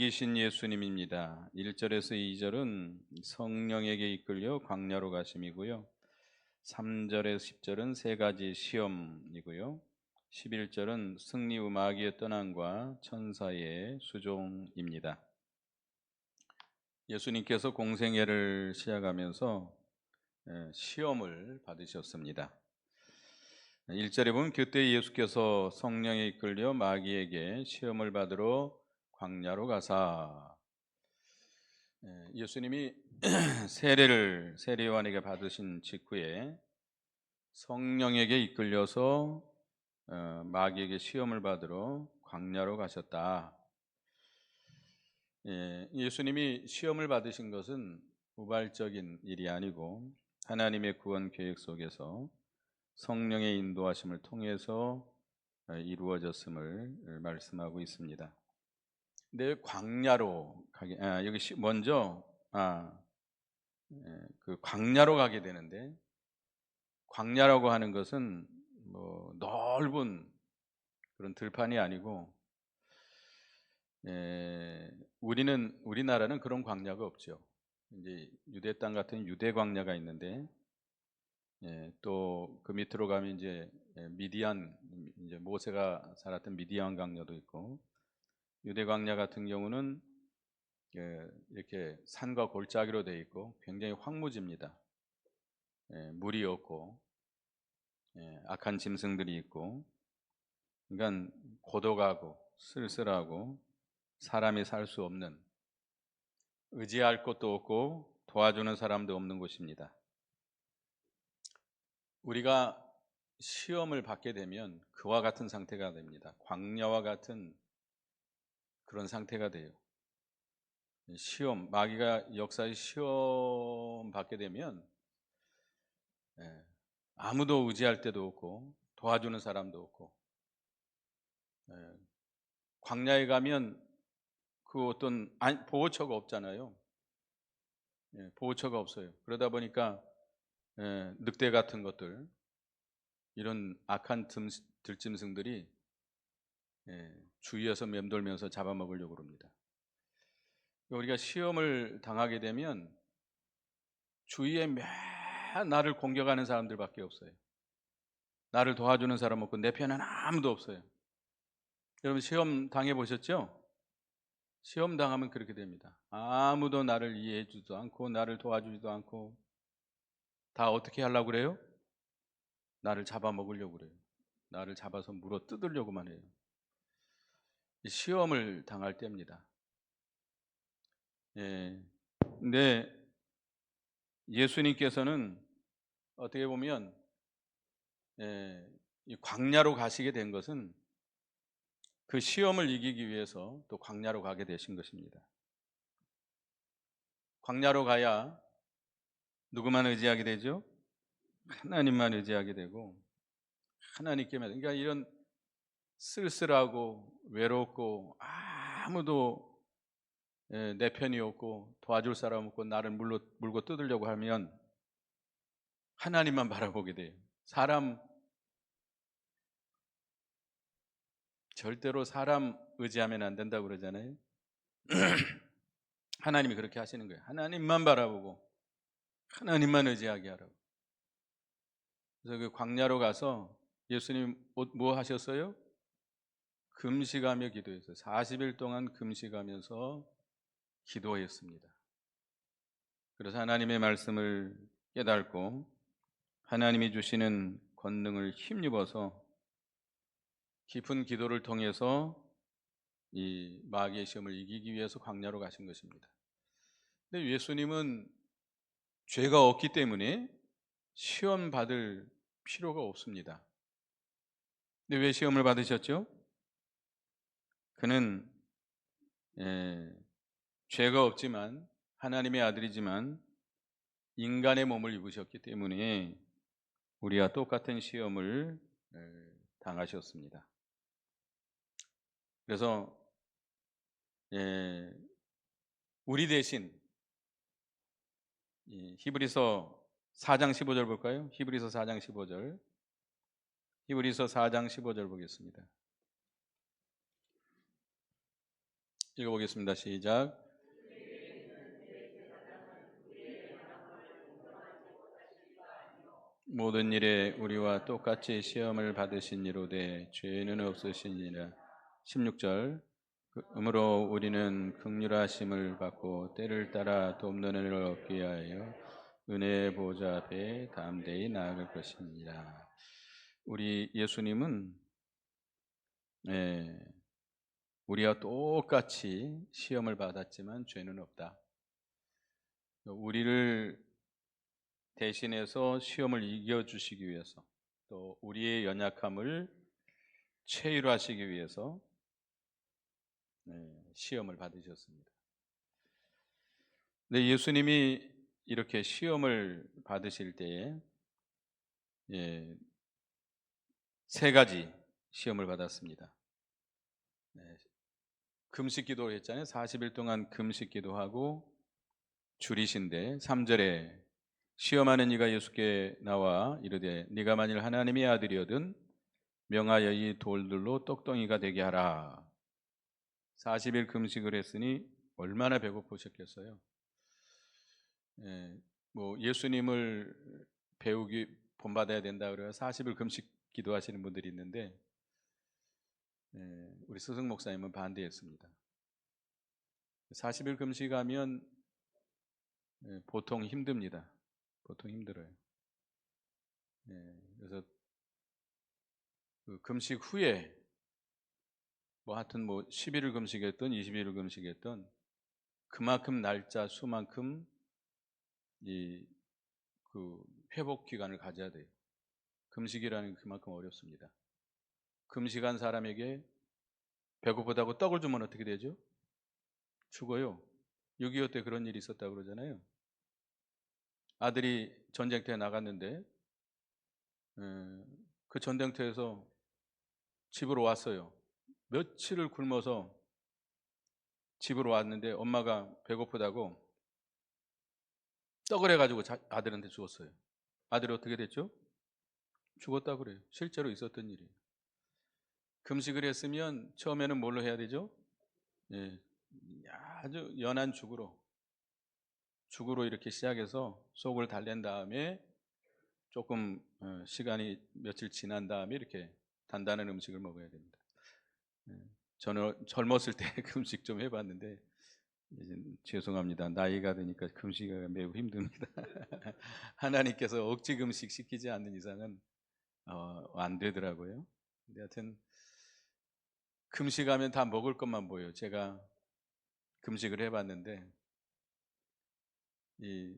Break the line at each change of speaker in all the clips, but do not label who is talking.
이기신 예수님입니다. 1절에서 2절은 성령에게 이끌려 광야로 가심이고요. 3절에서 10절은 세 가지 시험이고요. 11절은 승리 후 마귀의 떠남과 천사의 수종입니다. 예수님께서 공생애를 시작하면서 시험을 받으셨습니다. 1절에 보면 그때 예수께서 성령에 이끌려 마귀에게 시험을 받으러 광야로 가사, 예수님이 세례 요한에게 받으신 직후에 성령에게 이끌려서 마귀에게 시험을 받으러 광야로 가셨다. 예수님이 시험을 받으신 것은 우발적인 일이 아니고 하나님의 구원 계획 속에서 성령의 인도하심을 통해서 이루어졌음을 말씀하고 있습니다. 근데 광야로 가게, 여기 먼저 그 광야로 가게 되는데, 광야라고 하는 것은 뭐 넓은 그런 들판이 아니고, 우리나라는 그런 광야가 없죠. 이제 유대 땅 같은 유대 광야가 있는데, 또 그 밑으로 가면 이제 미디안, 이제 모세가 살았던 미디안 광야도 있고, 유대 광야 같은 경우는 이렇게 산과 골짜기로 되어 있고 굉장히 황무지입니다. 물이 없고 악한 짐승들이 있고, 그러니까 고독하고 쓸쓸하고 사람이 살 수 없는, 의지할 곳도 없고 도와주는 사람도 없는 곳입니다. 우리가 시험을 받게 되면 그와 같은 상태가 됩니다. 광야와 같은 그런 상태가 돼요. 시험, 마귀가 역사의 시험 받게 되면 아무도 의지할 데도 없고 도와주는 사람도 없고, 광야에 가면 그 어떤 보호처가 없잖아요. 보호처가 없어요. 그러다 보니까 늑대 같은 것들, 이런 악한 들짐승들이 주위에서 맴돌면서 잡아먹으려고 합니다. 우리가 시험을 당하게 되면 주위에 맨 나를 공격하는 사람들밖에 없어요. 나를 도와주는 사람 없고 내 편은 아무도 없어요. 여러분 시험 당해보셨죠? 시험 당하면 그렇게 됩니다. 아무도 나를 이해해 주지도 않고 나를 도와주지도 않고 다 어떻게 하려고 그래요? 나를 잡아먹으려고 그래요. 나를 잡아서 물어 뜯으려고만 해요. 시험을 당할 때입니다. 근데 예수님께서는 어떻게 보면 이 광야로 가시게 된 것은 그 시험을 이기기 위해서 또 광야로 가게 되신 것입니다. 광야로 가야 누구만 의지하게 되죠? 하나님만 의지하게 되고, 하나님께만, 그러니까 이런 쓸쓸하고 외롭고 아무도 내 편이 없고 도와줄 사람 없고 나를 물고 뜯으려고 하면 하나님만 바라보게 돼요. 사람, 절대로 사람 의지하면 안 된다고 그러잖아요. 하나님이 그렇게 하시는 거예요. 하나님만 바라보고 하나님만 의지하게 하라고. 그래서 그 광야로 가서 예수님 뭐 하셨어요? 금식하며 기도했어요. 40일 동안 금식하면서 기도했습니다. 그래서 하나님의 말씀을 깨닫고 하나님이 주시는 권능을 힘입어서 깊은 기도를 통해서 이 마귀의 시험을 이기기 위해서 광야로 가신 것입니다. 근데 예수님은 죄가 없기 때문에 시험 받을 필요가 없습니다. 근데 왜 시험을 받으셨죠? 그는 죄가 없지만 하나님의 아들이지만 인간의 몸을 입으셨기 때문에 우리와 똑같은 시험을 당하셨습니다. 그래서 우리 대신 히브리서 4장 15절 볼까요? 히브리서 4장 15절. 히브리서 4장 15절 보겠습니다. 읽어보겠습니다. 시작. 모든 일에 우리와 똑같이 시험을 받으신 이로되 죄는 없으시니라. 16절. 그러므로 우리는 긍휼하심을 받고 때를 따라 돕는 은혜를 얻기 위하여 은혜의 보좌 앞에 담대히 나아갈 것이니라. 우리 예수님은 우리와 똑같이 시험을 받았지만 죄는 없다. 우리를 대신해서 시험을 이겨주시기 위해서, 또 우리의 연약함을 최일화하시기 위해서 시험을 받으셨습니다. 근데 예수님이 이렇게 시험을 받으실 때에 세 가지 시험을 받았습니다. 금식 기도를 했잖아요. 40일 동안 금식 기도하고 줄이신데 3절에 시험하는 이가 예수께 나와 이르되 네가 만일 하나님의 아들이거든 명하여 이 돌들로 떡덩이가 되게 하라. 40일 금식을 했으니 얼마나 배고프셨겠어요. 예수님을 배우기 본받아야 된다 그래요. 40일 금식 기도하시는 분들이 있는데 우리 스승 목사님은 반대했습니다. 40일 금식하면 보통 힘듭니다. 보통 힘들어요. 그래서 그 금식 후에 하여튼 11일 금식했던 21일 금식했던 그만큼 날짜 수만큼 그 회복 기간을 가져야 돼요. 금식이라는 게 그만큼 어렵습니다. 금식한 사람에게 배고프다고 떡을 주면 어떻게 되죠? 죽어요. 6.25 때 그런 일이 있었다고 그러잖아요. 아들이 전쟁터에 나갔는데 그 전쟁터에서 집으로 왔어요. 며칠을 굶어서 집으로 왔는데 엄마가 배고프다고 떡을 해가지고 아들한테 주었어요. 아들이 어떻게 됐죠? 죽었다고 그래요. 실제로 있었던 일이에요. 금식을 했으면 처음에는 뭘로 해야 되죠? 아주 연한 죽으로 이렇게 시작해서 속을 달랜 다음에 조금 시간이 며칠 지난 다음에 이렇게 단단한 음식을 먹어야 됩니다. 저는 젊었을 때 금식 좀 해봤는데 이제 죄송합니다. 나이가 드니까 금식이 매우 힘듭니다. 하나님께서 억지 금식 시키지 않는 이상은 안 되더라고요. 근데 하여튼 금식하면 다 먹을 것만 보여요. 제가 금식을 해봤는데 이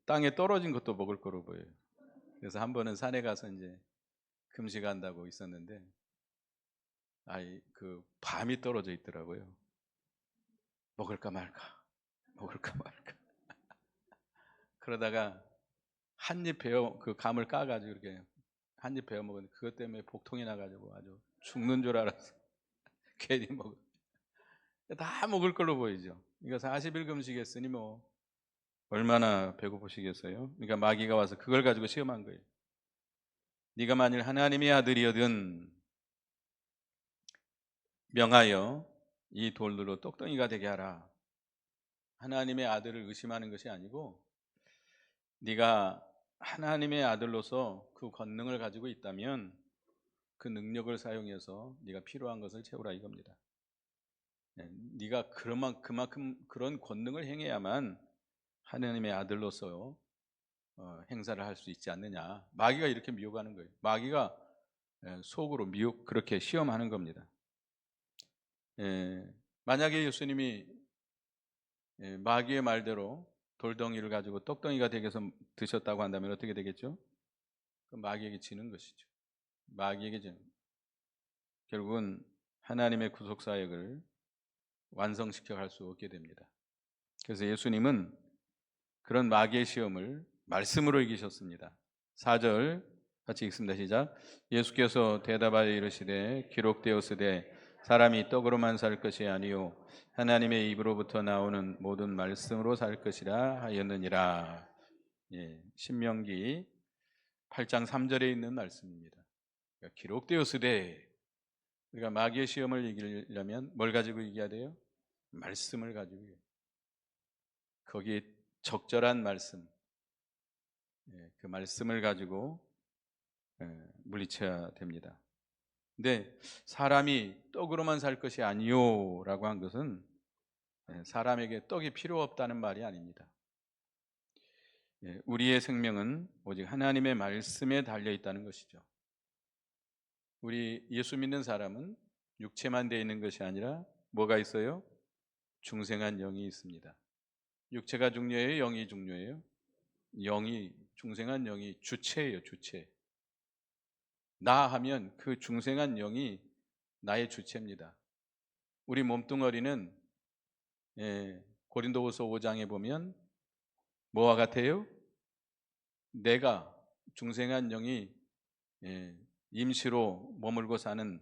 땅에 떨어진 것도 먹을 거로 보여요. 그래서 한 번은 산에 가서 이제 금식한다고 있었는데 그 밤이 떨어져 있더라고요. 먹을까 말까 먹을까 말까 그러다가 한 입 베어 그 감을 까가지고 이렇게 한 입 베어 먹었는데 그것 때문에 복통이 나가지고 아주 죽는 줄 알았어. 괜히 먹어. 다 먹을 걸로 보이죠. 이거 40일 금식했으니 얼마나 배고프시겠어요. 그러니까 마귀가 와서 그걸 가지고 시험한 거예요. 네가 만일 하나님의 아들이거든 명하여 이 돌들로 떡덩이가 되게 하라. 하나님의 아들을 의심하는 것이 아니고 네가 하나님의 아들로서 그 권능을 가지고 있다면 그 능력을 사용해서 네가 필요한 것을 채우라 이겁니다. 네가 그만큼 그런 권능을 행해야만 하나님의 아들로서 행사를 할 수 있지 않느냐. 마귀가 이렇게 미혹하는 거예요. 마귀가 속으로 그렇게 시험하는 겁니다. 만약에 예수님이 마귀의 말대로 돌덩이를 가지고 떡덩이가 되게 해서 드셨다고 한다면 어떻게 되겠죠? 마귀에게 지는 것이죠. 마귀에게 지는. 결국은 하나님의 구속사역을 완성시켜 갈 수 없게 됩니다. 그래서 예수님은 그런 마귀의 시험을 말씀으로 이기셨습니다. 4절 같이 읽습니다. 시작. 예수께서 대답하여 이르시되 기록되었으되 사람이 떡으로만 살 것이 아니요 하나님의 입으로부터 나오는 모든 말씀으로 살 것이라 하였느니라. 신명기 8장 3절에 있는 말씀입니다. 그러니까 기록되었으되 우리가 마귀의 시험을 이기려면 뭘 가지고 이겨야 돼요? 말씀을 가지고 거기에 적절한 말씀, 그 말씀을 가지고 물리쳐야 됩니다. 근데 사람이 떡으로만 살 것이 아니요라고 한 것은 사람에게 떡이 필요 없다는 말이 아닙니다. 우리의 생명은 오직 하나님의 말씀에 달려 있다는 것이죠. 우리 예수 믿는 사람은 육체만 되어 있는 것이 아니라 뭐가 있어요? 중생한 영이 있습니다. 육체가 중요해요? 영이 중요해요? 영이, 중생한 영이 주체예요. 주체. 나 하면 그 중생한 영이 나의 주체입니다. 우리 몸뚱어리는 고린도후서 5장에 보면 뭐와 같아요? 내가, 중생한 영이 임시로 머물고 사는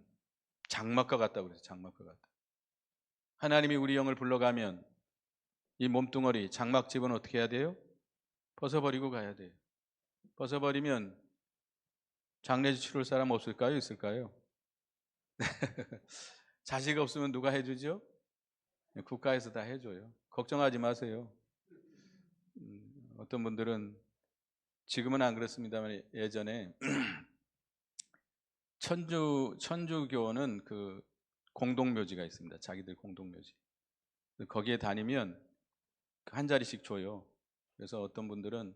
장막과 같다고 그래서 장막과 같다. 하나님이 우리 영을 불러가면 이 몸뚱어리 장막집은 어떻게 해야 돼요? 벗어버리고 가야 돼요. 벗어버리면 장례지 치를 사람 없을까요? 있을까요? 자식 없으면 누가 해주죠? 국가에서 다 해줘요. 걱정하지 마세요. 어떤 분들은 지금은 안 그렇습니다만 예전에 천주교는 그 공동묘지가 있습니다. 자기들 공동묘지. 거기에 다니면 한 자리씩 줘요. 그래서 어떤 분들은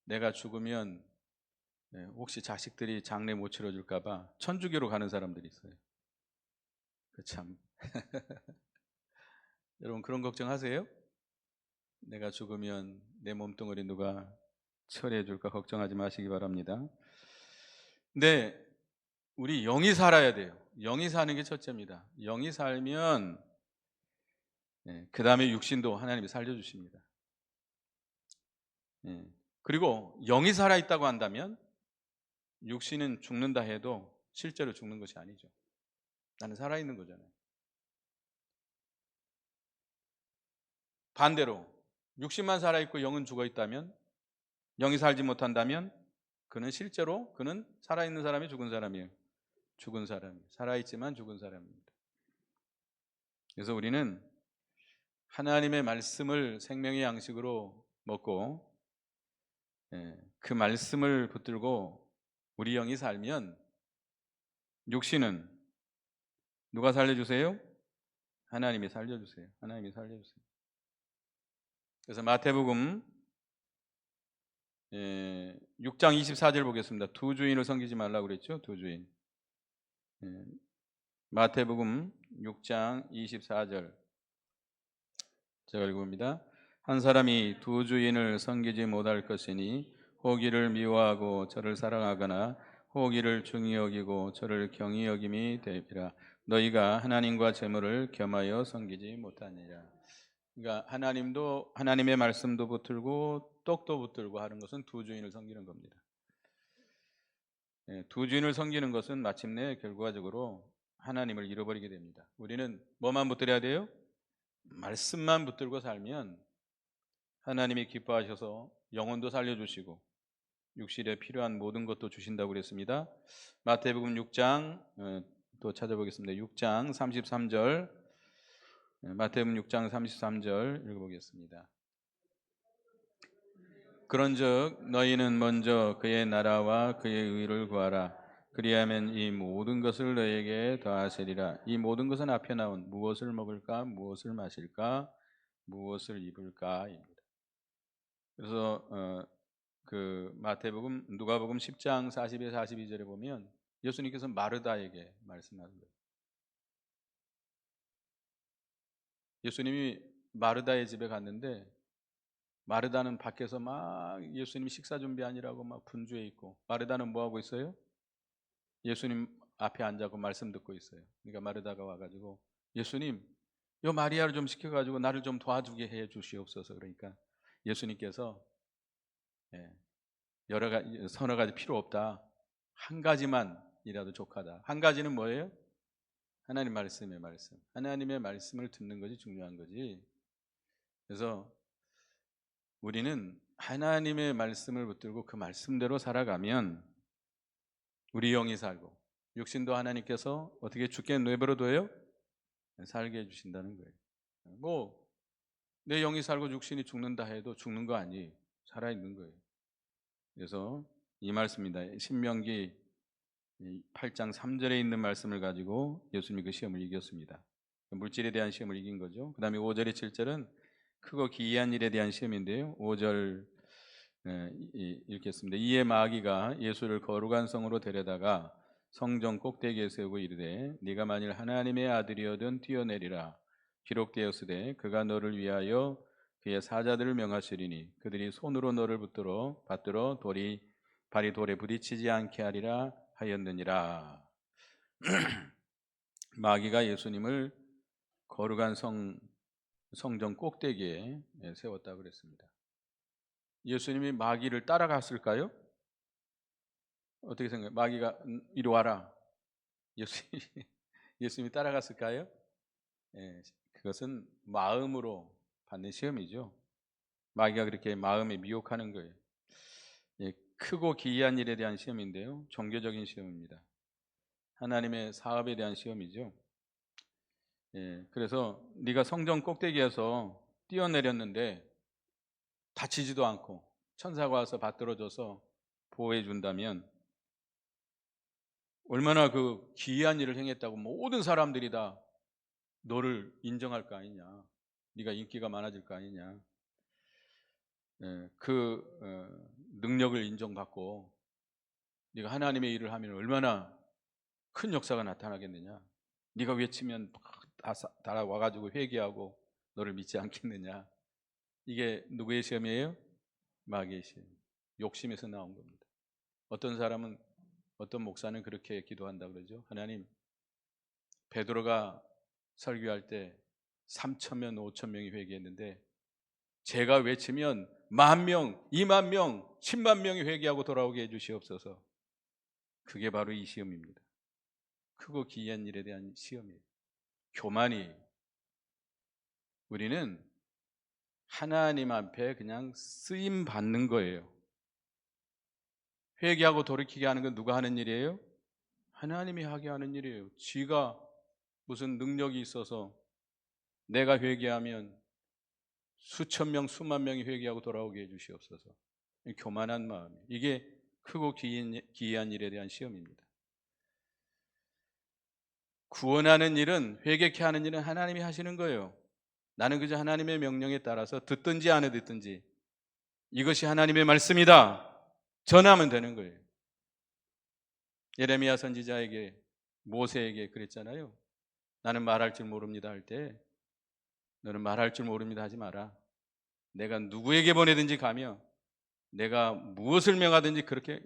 내가 죽으면 혹시 자식들이 장례 못 치러줄까 봐 천주교로 가는 사람들이 있어요. 그 참 여러분 그런 걱정하세요? 내가 죽으면 내 몸뚱어리 누가 처리해 줄까 걱정하지 마시기 바랍니다. 근데 우리 영이 살아야 돼요. 영이 사는 게 첫째입니다. 영이 살면 그 다음에 육신도 하나님이 살려주십니다. 그리고 영이 살아있다고 한다면 육신은 죽는다 해도 실제로 죽는 것이 아니죠. 나는 살아있는 거잖아요. 반대로 육신만 살아있고 영은 죽어있다면, 영이 살지 못한다면 그는 실제로 그는 살아있는 사람이 죽은 사람이에요. 죽은 사람이에요. 살아있지만 죽은 사람입니다. 그래서 우리는 하나님의 말씀을 생명의 양식으로 먹고 그 말씀을 붙들고 우리 영이 살면 육신은 누가 살려주세요? 하나님이 살려주세요. 하나님이 살려주세요. 그래서 마태복음 6장 24절 보겠습니다. 두 주인을 섬기지 말라고 그랬죠? 두 주인. 마태복음 6장 24절 제가 읽어봅니다. 한 사람이 두 주인을 섬기지 못할 것이니 혹 이를 미워하고 저를 사랑하거나 혹 이를 중히 여기고 저를 경히 여김이 되리라. 너희가 하나님과 재물을 겸하여 섬기지 못하니라. 그러니까 하나님도 하나님의 말씀도 붙들고 떡도 붙들고 하는 것은 두 주인을 섬기는 겁니다. 두 주인을 섬기는 것은 마침내 결과적으로 하나님을 잃어버리게 됩니다. 우리는 뭐만 붙들어야 돼요? 말씀만 붙들고 살면 하나님이 기뻐하셔서 영혼도 살려주시고 육실에 필요한 모든 것도 주신다고 그랬습니다. 마태복음 6장 또 찾아보겠습니다. 6장 33절 마태복음 6장 33절 읽어보겠습니다. 그런즉 너희는 먼저 그의 나라와 그의 의를 구하라. 그리하면 이 모든 것을 너희에게 더하시리라. 이 모든 것은 앞에 나온 무엇을 먹을까, 무엇을 마실까, 무엇을 입을까입니다. 그래서 그 마태복음, 누가복음 10장 40에 42절에 보면 예수님께서 마르다에게 말씀하는 거예요. 예수님이 마르다의 집에 갔는데 마르다는 밖에서 막 예수님 식사 준비하느라고 막 분주해 있고, 마르다는 뭐 하고 있어요? 예수님 앞에 앉아서 말씀 듣고 있어요. 그러니까 마르다가 와가지고 예수님, 요 마리아를 좀 시켜가지고 나를 좀 도와주게 해 주시옵소서. 그러니까 예수님께서 여러 가지 서너 가지 필요 없다. 한 가지만이라도 족하다. 한 가지는 뭐예요? 하나님 말씀의 말씀. 하나님의 말씀을 듣는 것이 중요한 거지. 그래서 우리는 하나님의 말씀을 붙들고 그 말씀대로 살아가면 우리 영이 살고 육신도 하나님께서 어떻게 죽게 내버려 둬요? 살게 해주신다는 거예요. 뭐 내 영이 살고 육신이 죽는다 해도 죽는 거 아니에요. 살아있는 거예요. 그래서 이 말씀입니다. 신명기 8장 3절에 있는 말씀을 가지고 예수님이 그 시험을 이겼습니다. 물질에 대한 시험을 이긴 거죠. 그 다음에 5절에 7절은 크고 기이한 일에 대한 시험인데요. 5절 읽겠습니다. 이에 마귀가 예수를 거룩한 성으로 데려다가 성전 꼭대기에 세우고 이르되 네가 만일 하나님의 아들이어든 뛰어내리라. 기록되었으되 그가 너를 위하여 그의 사자들을 명하시리니 그들이 손으로 너를 받들어 발이 돌에 부딪히지 않게 하리라 하였느니라. 마귀가 예수님을 거룩한 성전 꼭대기에 세웠다고 그랬습니다. 예수님이 마귀를 따라갔을까요? 어떻게 생각해요? 마귀가 이리 와라. 예수님이 따라갔을까요? 그것은 마음으로 받는 시험이죠. 마귀가 그렇게 마음에 미혹하는 거예요. 크고 기이한 일에 대한 시험인데요. 종교적인 시험입니다. 하나님의 사업에 대한 시험이죠. 그래서 네가 성전 꼭대기에서 뛰어내렸는데 다치지도 않고 천사가 와서 받들어줘서 보호해 준다면 얼마나 그 기이한 일을 행했다고 모든 사람들이 다 너를 인정할 거 아니냐. 네가 인기가 많아질 거 아니냐. 능력을 인정받고 네가 하나님의 일을 하면 얼마나 큰 역사가 나타나겠느냐. 네가 외치면 다 와가지고 회개하고 너를 믿지 않겠느냐. 이게 누구의 시험이에요? 마귀의 시험. 욕심에서 나온 겁니다. 어떤 목사는 그렇게 기도한다 그러죠. 하나님, 베드로가 설교할 때 3,000명, 5,000명이 회개했는데 제가 외치면 10,000명, 20,000명, 10만 명이 회개하고 돌아오게 해주시옵소서. 그게 바로 이 시험입니다. 크고 기이한 일에 대한 시험이에요. 교만이. 우리는 하나님 앞에 그냥 쓰임 받는 거예요. 회개하고 돌이키게 하는 건 누가 하는 일이에요? 하나님이 하게 하는 일이에요. 지가 무슨 능력이 있어서 내가 회개하면 수천 명, 수만 명이 회개하고 돌아오게 해주시옵소서. 교만한 마음. 이게 크고 기이한 일에 대한 시험입니다. 구원하는 일은, 회개케 하는 일은 하나님이 하시는 거예요. 나는 그저 하나님의 명령에 따라서 듣든지 안 듣든지 이것이 하나님의 말씀이다 전하면 되는 거예요. 예레미야 선지자에게, 모세에게 그랬잖아요. 나는 말할 줄 모릅니다 할 때 너는 말할 줄 모릅니다 하지 마라. 내가 누구에게 보내든지 가며 내가 무엇을 명하든지 그렇게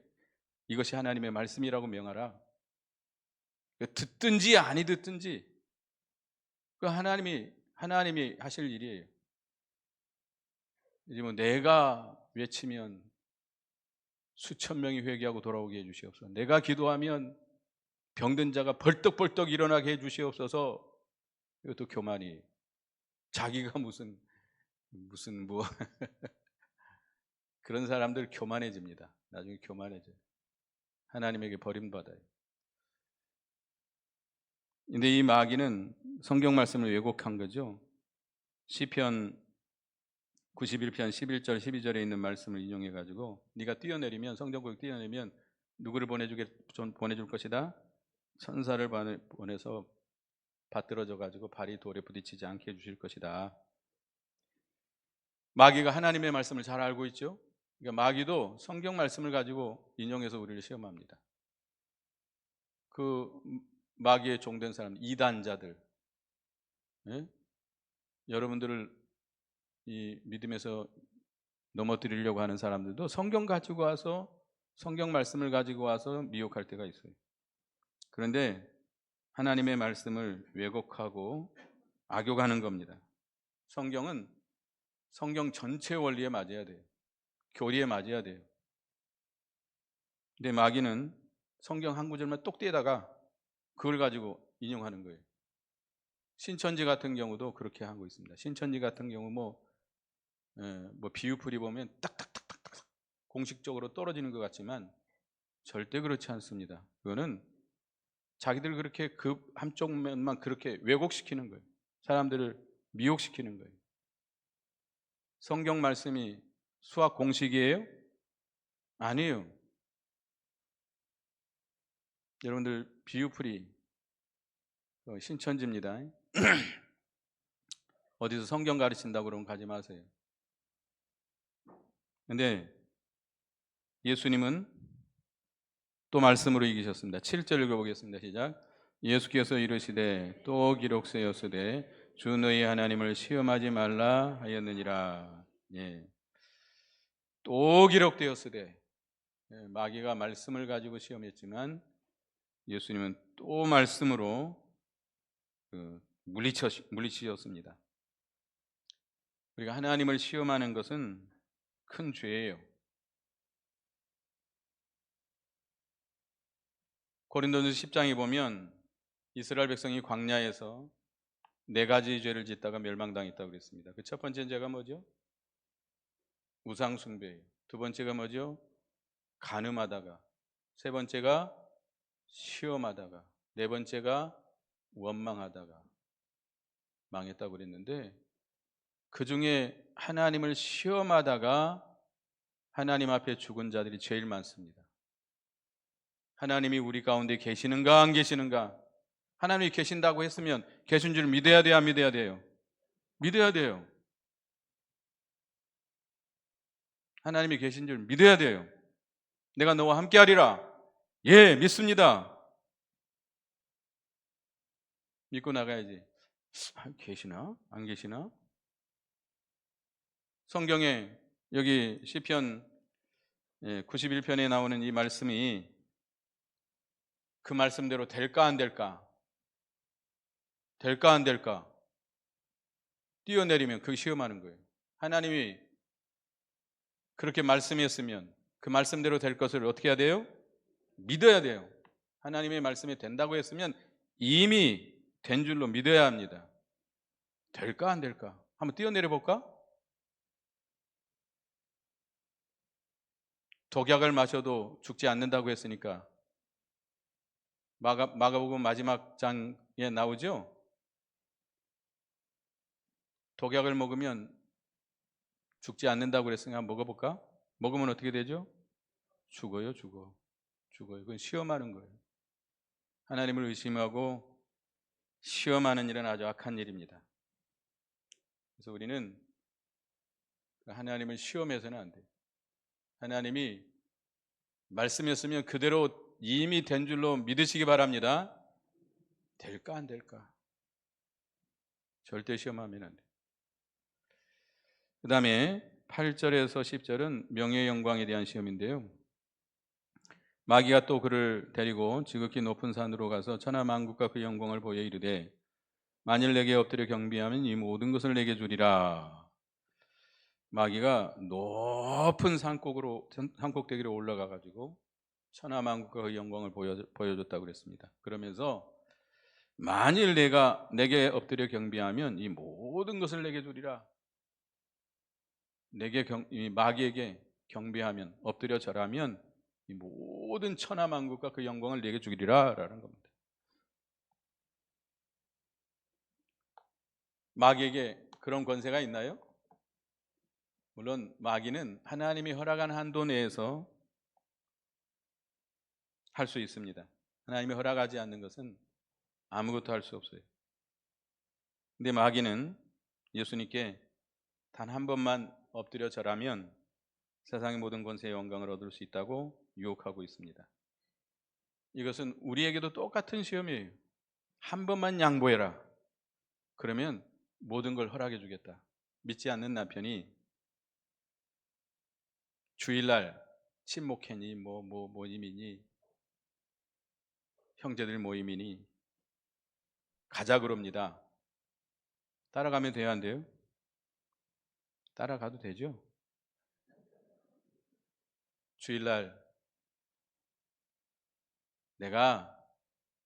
이것이 하나님의 말씀이라고 명하라. 듣든지 아니 듣든지 그 하나님이 하실 일이에요. 이제 뭐 내가 외치면 수천 명이 회개하고 돌아오게 해주시옵소서. 내가 기도하면 병든 자가 벌떡벌떡 일어나게 해주시옵소서. 이것도 교만이. 자기가 무슨 뭐 그런 사람들 교만해집니다. 나중에 교만해져요. 하나님에게 버림받아요. 근데 이 마귀는 성경 말씀을 왜곡한 거죠. 시편 91편 11절 12절에 있는 말씀을 인용해 가지고 네가 뛰어내리면, 성전국에 뛰어내리면 누구를 보내줄 것이다? 천사를 보내서 받들어져 가지고 발이 돌에 부딪히지 않게 해주실 것이다. 마귀가 하나님의 말씀을 잘 알고 있죠. 그러니까 마귀도 성경 말씀을 가지고 인용해서 우리를 시험합니다. 그 마귀의 종된 사람, 이단자들, 예? 여러분들을 이 믿음에서 넘어뜨리려고 하는 사람들도 성경 가지고 와서, 성경 말씀을 가지고 와서 미혹할 때가 있어요. 그런데 하나님의 말씀을 왜곡하고 악용하는 겁니다. 성경은 성경 전체 원리에 맞아야 돼요. 교리에 맞아야 돼요. 근데 마귀는 성경 한 구절만 똑 떼다가 그걸 가지고 인용하는 거예요. 신천지 같은 경우도 그렇게 하고 있습니다. 신천지 같은 경우 뭐 비유풀이 보면 딱딱딱딱딱 공식적으로 떨어지는 것 같지만 절대 그렇지 않습니다. 그거는 자기들 그렇게 그 한쪽 면만 그렇게 왜곡시키는 거예요. 사람들을 미혹시키는 거예요. 성경 말씀이 수학 공식이에요? 아니에요. 여러분들 비유풀이 신천지입니다. 어디서 성경 가르친다고 그러면 가지 마세요. 근데 예수님은 또 말씀으로 이기셨습니다. 7절 읽어보겠습니다. 시작. 예수께서 이르시되 또 기록되었으되 주 너희 하나님을 시험하지 말라 하였느니라. 예. 또 기록되었으되, 예, 마귀가 말씀을 가지고 시험했지만 예수님은 또 말씀으로 물리치셨습니다. 우리가 하나님을 시험하는 것은 큰 죄예요. 고린도전서 10장에 보면 이스라엘 백성이 광야에서 4가지 죄를 짓다가 멸망당했다고 그랬습니다. 그 첫 번째 죄가 뭐죠? 우상 숭배예요. 두 번째가 뭐죠? 간음하다가, 세 번째가 시험하다가, 네 번째가 원망하다가 망했다고 그랬는데, 그 중에 하나님을 시험하다가 하나님 앞에 죽은 자들이 제일 많습니다. 하나님이 우리 가운데 계시는가 안 계시는가? 하나님이 계신다고 했으면 계신 줄 믿어야 돼요, 안 믿어야 돼요? 믿어야 돼요. 하나님이 계신 줄 믿어야 돼요. 내가 너와 함께 하리라. 예, 믿습니다. 믿고 나가야지. 계시나? 안 계시나? 성경에 여기 시편 91편에 나오는 이 말씀이 그 말씀대로 될까 안 될까? 될까 안 될까? 뛰어내리면 그게 시험하는 거예요. 하나님이 그렇게 말씀했으면 그 말씀대로 될 것을 어떻게 해야 돼요? 믿어야 돼요. 하나님의 말씀이 된다고 했으면 이미 된 줄로 믿어야 합니다. 될까 안 될까? 한번 뛰어내려 볼까? 독약을 마셔도 죽지 않는다고 했으니까 마가복음 마지막 장에 나오죠? 독약을 먹으면 죽지 않는다고 그랬으니까 한번 먹어볼까? 먹으면 어떻게 되죠? 죽어요. 그건 시험하는 거예요. 하나님을 의심하고 시험하는 일은 아주 악한 일입니다. 그래서 우리는 하나님을 시험해서는 안 돼요. 하나님이 말씀이었으면 그대로 이미 된 줄로 믿으시기 바랍니다. 될까 안 될까? 절대 시험하면 안 돼요. 그 다음에 8절에서 10절은 명예의 영광에 대한 시험인데요. 마귀가 또 그를 데리고 지극히 높은 산으로 가서 천하 만국과 그 영광을 보여 이르되 만일 내게 엎드려 경배하면 이 모든 것을 내게 주리라. 마귀가 높은 산꼭대기로 올라가 가지고 천하 만국과 그 영광을 보여줬다고 그랬습니다. 그러면서 만일 내게 엎드려 경배하면 이 모든 것을 내게 주리라. 이 마귀에게 경배하면, 엎드려 절하면 이 모든 천하 만국과 그 영광을 내게 주리라라는 겁니다. 마귀에게 그런 권세가 있나요? 물론 마귀는 하나님이 허락한 한도 내에서 할 수 있습니다. 하나님이 허락하지 않는 것은 아무것도 할 수 없어요. 근데 마귀는 예수님께 단 한 번만 엎드려 절하면 세상의 모든 권세의 영광을 얻을 수 있다고 유혹하고 있습니다. 이것은 우리에게도 똑같은 시험이에요. 한 번만 양보해라. 그러면 모든 걸 허락해 주겠다. 믿지 않는 남편이 주일날 친목회니 모임이니 형제들 모임이니 가자 그럽니다. 따라가면 돼야 안 돼요? 따라가도 되죠. 주일날 내가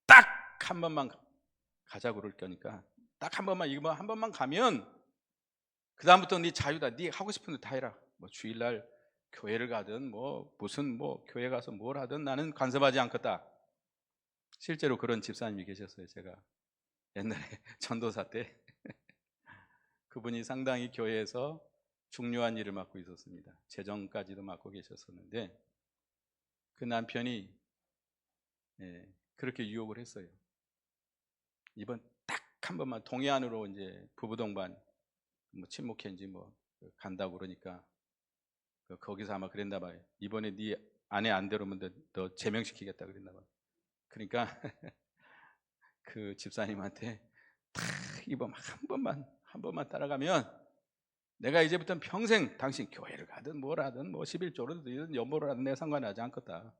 딱 한 번만 가자 그럴 거니까 딱 한 번만, 이거 한 번만 가면 그 다음부터 네 자유다. 네 하고 싶은 데 다 해라. 뭐 주일날 교회를 가든 무슨 교회 가서 뭘 하든 나는 간섭하지 않겠다. 실제로 그런 집사님이 계셨어요. 제가 옛날에 전도사 때 그분이 상당히 교회에서 중요한 일을 맡고 있었습니다. 재정까지도 맡고 계셨었는데 그 남편이 그렇게 유혹을 했어요. 이번 딱 한 번만 동해안으로 이제 부부 동반 뭐 친목회인지 뭐 간다고 그러니까 거기서 아마 그랬나 봐요. 이번에 네 아내 안 데려오면 너 제명시키겠다 그랬나 봐요. 그러니까 그 집사님한테 탁 이번 한 번만 따라가면 내가 이제부터는 평생 당신 교회를 가든 뭘 하든 뭐 11조를 드리든 연보를 하든 내 상관하지 않겠다.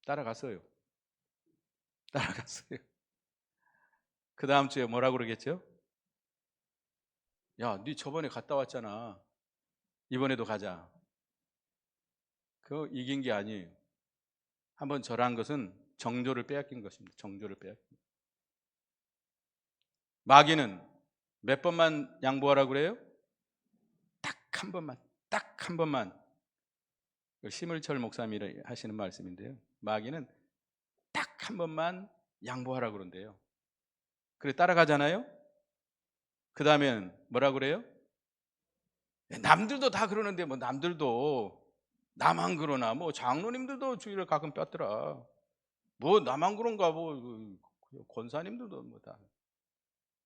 따라갔어요. 그 다음 주에 뭐라고 그러겠죠? 야, 네 저번에 갔다 왔잖아. 이번에도 가자. 그거 이긴 게 아니에요. 한번 절한 것은 정조를 빼앗긴 것입니다. 정조를 빼앗긴. 마귀는 몇 번만 양보하라고 그래요? 딱 한 번만. 심을철 목사님이 하시는 말씀인데요. 마귀는 딱 한 번만 양보하라고 그런대요. 그래 따라가잖아요. 그 다음엔 뭐라고 그래요? 남들도 다 그러는데 뭐 남들도 나만 그러나 뭐 장로님들도 주일을 가끔 뺐더라. 뭐 나만 그런가 뭐 권사님들도 뭐 다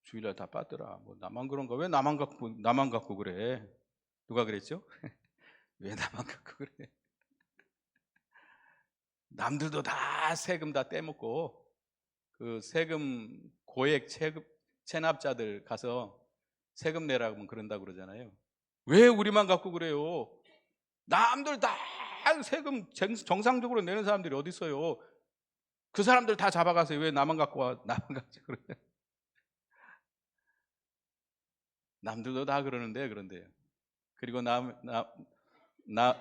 주일날 다 빠더라. 뭐 나만 그런가? 왜 나만 갖고 그래? 누가 그랬죠? 왜 나만 갖고 그래? 남들도 다 세금 다 떼먹고 그 세금 고액 체납자들 가서 세금 내라고 그런다고 그러잖아요. 왜 우리만 갖고 그래요? 남들 다 세금 정상적으로 내는 사람들이 어디 있어요? 그 사람들 다 잡아가세요. 왜 나만 갖고 와? 나만 갖고 그래? 남들도 다 그러는데 그런데요. 그리고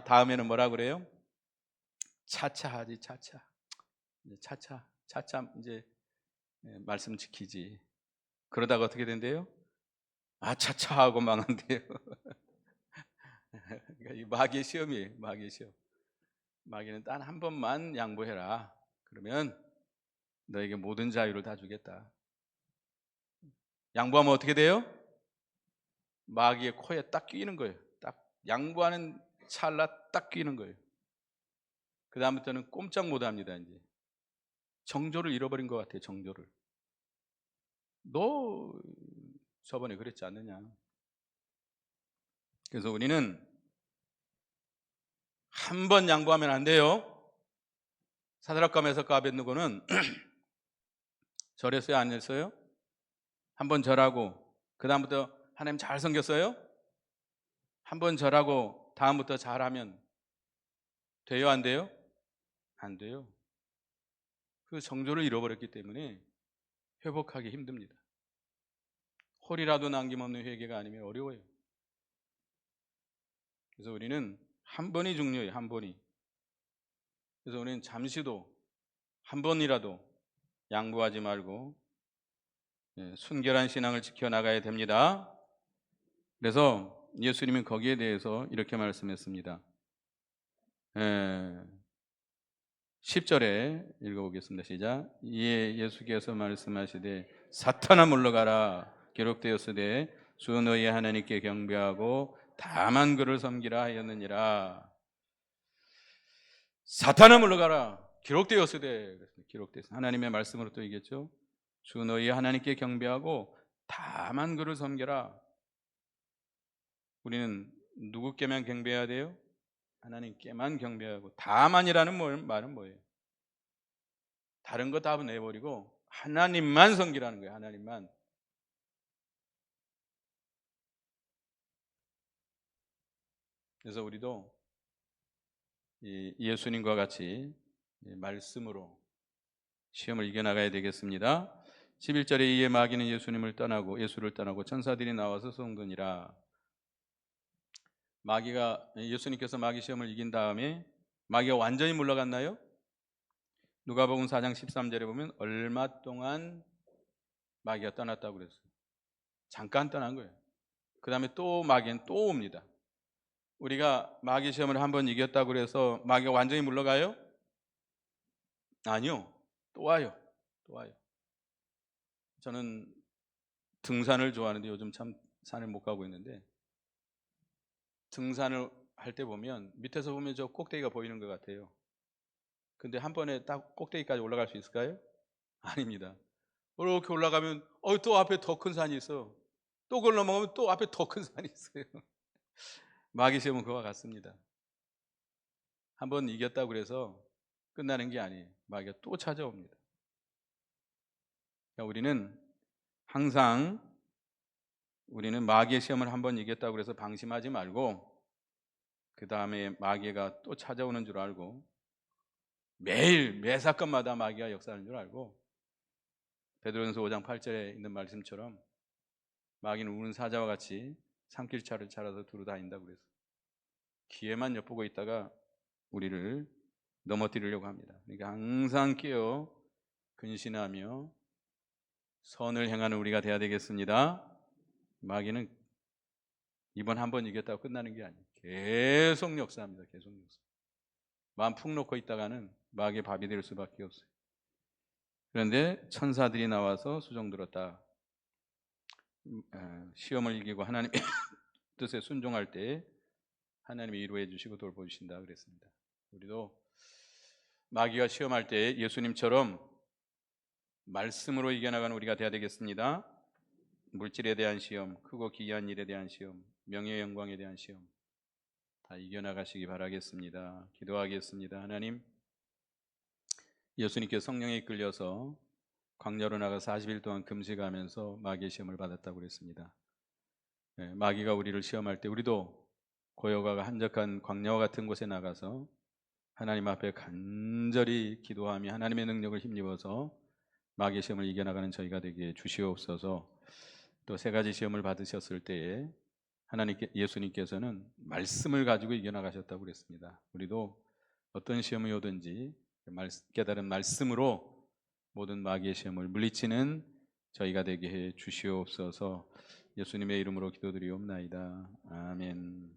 다음에는 뭐라 그래요? 차차 하지 차차. 차차 이제 말씀 지키지. 그러다가 어떻게 된대요? 차차 하고 망한대요. 그러니까 이 마귀의 시험이에요. 마귀의 시험. 마귀는 단 한 번만 양보해라. 그러면 너에게 모든 자유를 다 주겠다. 양보하면 어떻게 돼요? 마귀의 코에 딱 끼는 거예요. 딱 양보하는 찰나 딱 끼는 거예요. 그 다음부터는 꼼짝 못합니다. 이제 정조를 잃어버린 것 같아요. 정조를. 너 저번에 그랬지 않느냐. 그래서 우리는 한 번 양보하면 안 돼요. 사드락과 메삭과 아벳느고는 절했어요, 안 했어요? 한 번 절하고 그 다음부터 하나님 잘 섬겼어요? 한 번 절하고 다음부터 잘하면 돼요, 안 돼요? 안 돼요. 그 정조를 잃어버렸기 때문에 회복하기 힘듭니다. 홀이라도 남김없는 회개가 아니면 어려워요. 그래서 우리는 한 번이 중요해요. 한 번이. 그래서 우리는 잠시도 한 번이라도 양보하지 말고 순결한 신앙을 지켜나가야 됩니다. 그래서 예수님은 거기에 대해서 이렇게 말씀했습니다. 10절에 읽어보겠습니다. 시작. 이에 예수께서 말씀하시되 사탄아 물러가라. 기록되었으되 주 너희 하나님께 경배하고 다만 그를 섬기라 하였느니라. 사탄아 물러가라. 기록되었으되 기록되었으되 하나님의 말씀으로 또 이겠죠. 주 너희 하나님께 경배하고 다만 그를 섬겨라. 우리는 누구께만 경배해야 돼요? 하나님께만 경배하고 다만이라는 말은 뭐예요? 다른 거 다 내버리고 하나님만 섬기라는 거예요. 하나님만. 그래서 우리도 예수님과 같이 말씀으로 시험을 이겨나가야 되겠습니다. 11절에 이에 마귀는 예수를 떠나고 천사들이 나와서 쏘는니라. 예수님께서 마귀 시험을 이긴 다음에 마귀가 완전히 물러갔나요? 누가복음 4장 13절에 보면 얼마 동안 마귀가 떠났다고 그랬어요. 잠깐 떠난 거예요. 그 다음에 또 마귀는 또 옵니다. 우리가 마귀 시험을 한번 이겼다고 그래서 마귀가 완전히 물러가요? 아니요. 또 와요. 저는 등산을 좋아하는데 요즘 참 산을 못 가고 있는데 등산을 할 때 보면 밑에서 보면 저 꼭대기가 보이는 것 같아요. 근데 한 번에 딱 꼭대기까지 올라갈 수 있을까요? 아닙니다. 이렇게 올라가면 또 앞에 더 큰 산이 있어. 또 그걸 넘어가면 또 앞에 더 큰 산이 있어요. 마귀 시험은 그와 같습니다. 한 번 이겼다고 그래서 끝나는 게 아니에요. 마귀가 또 찾아옵니다. 그러니까 우리는 마귀의 시험을 한 번 이겼다고 그래서 방심하지 말고 그 다음에 마귀가 또 찾아오는 줄 알고 매일 매 사건마다 마귀가 역사하는 줄 알고 베드로전서 5장 8절에 있는 말씀처럼 마귀는 우는 사자와 같이 산길차를 찾아서 두루 다닌다고 그랬어요. 기회만 엿보고 있다가 우리를 넘어뜨리려고 합니다. 그러니까 항상 깨어 근신하며 선을 행하는 우리가 돼야 되겠습니다. 마귀는 이번 한 번 이겼다고 끝나는 게 아니에요. 계속 역사합니다. 계속 역사. 마음 푹 놓고 있다가는 마귀의 밥이 될 수밖에 없어요. 그런데 천사들이 나와서 수종 들었다. 시험을 이기고 하나님의 뜻에 순종할 때 하나님이 위로해 주시고 돌보주신다 그랬습니다. 우리도 마귀가 시험할 때 예수님처럼 말씀으로 이겨나가는 우리가 되어야 되겠습니다. 물질에 대한 시험, 크고 기이한 일에 대한 시험, 명예 영광에 대한 시험 다 이겨나가시기 바라겠습니다. 기도하겠습니다. 하나님, 예수님께서 성령에 이끌려서 광야로 나가 40일 동안 금식하면서 마귀의 시험을 받았다고 그랬습니다. 마귀가 우리를 시험할 때 우리도 고요가 한적한 광야와 같은 곳에 나가서 하나님 앞에 간절히 기도하며 하나님의 능력을 힘입어서 마귀의 시험을 이겨나가는 저희가 되게 주시옵소서. 또 세 가지 시험을 받으셨을 때에 예수님께서는 말씀을 가지고 이겨나가셨다고 그랬습니다. 우리도 어떤 시험이 오든지 깨달은 말씀으로 모든 마귀의 시험을 물리치는 저희가 되게 해 주시옵소서. 예수님의 이름으로 기도드리옵나이다. 아멘.